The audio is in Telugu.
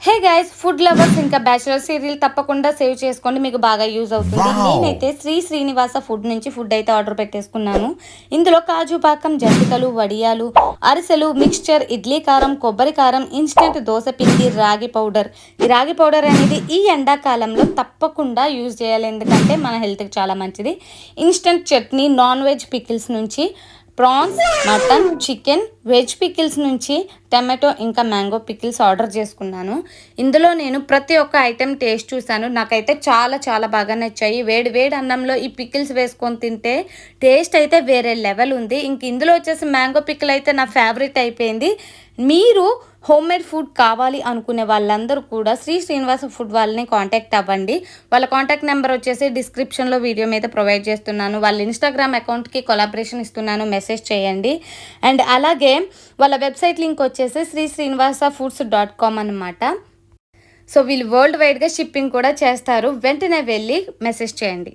హే గైస్, ఫుడ్ లవర్స్ ఇంకా బ్యాచులర్ సీరియల్ తప్పకుండా సేవ్ చేసుకోండి, మీకు బాగా యూజ్ అవుతుంది. నేనైతే శ్రీనివాస ఫుడ్ నుంచి ఫుడ్ అయితే ఆర్డర్ పెట్టేసుకున్నాను. ఇందులో కాజు పాకం, జంతికలు, వడియాలు, అరిసెలు, మిక్స్చర్, ఇడ్లీ కారం, కొబ్బరి కారం, ఇన్స్టెంట్ దోశ పిండి, రాగి పౌడర్. ఈ రాగి పౌడర్ అనేది ఈ ఎండాకాలంలో తప్పకుండా యూజ్ చేయాలి, ఎందుకంటే మన హెల్త్కి చాలా మంచిది. Instant chutney, non veg pickles నుంచి prawns, mutton, chicken, veg pickles నుంచి టమాటో ఇంకా మ్యాంగో పికిల్స్ ఆర్డర్ చేసుకున్నాను. ఇందులో నేను ప్రతి ఒక్క ఐటెం టేస్ట్ చూశాను, నాకైతే చాలా చాలా బాగా నచ్చాయి. వేడి వేడి అన్నంలో ఈ పికిల్స్ వేసుకొని తింటే టేస్ట్ అయితే వేరే లెవెల్ ఉంది. ఇంక ఇందులో వచ్చేసి మ్యాంగో పికిల్ అయితే నా ఫేవరెట్ అయిపోయింది. మీరు హోమ్మేడ్ ఫుడ్ కావాలి అనుకునే వాళ్ళందరూ కూడా శ్రీనివాస ఫుడ్ వాళ్ళని కాంటాక్ట్ అవ్వండి. వాళ్ళ కాంటాక్ట్ నెంబర్ వచ్చేసి డిస్క్రిప్షన్లో వీడియో మీద ప్రొవైడ్ చేస్తున్నాను. వాళ్ళ ఇన్స్టాగ్రామ్ అకౌంట్కి కొలాబరేషన్ ఇస్తున్నాను, మెసేజ్ చేయండి. అండ్ అలాగే వాళ్ళ వెబ్సైట్ లింక్ వచ్చేసి శ్రీనివాసఫుడ్స్.com అనమాట. సో వీళ్ళు వరల్డ్ వైడ్గా షిప్పింగ్ కూడా చేస్తారు, వెంటనే వెళ్ళి మెసేజ్ చేయండి.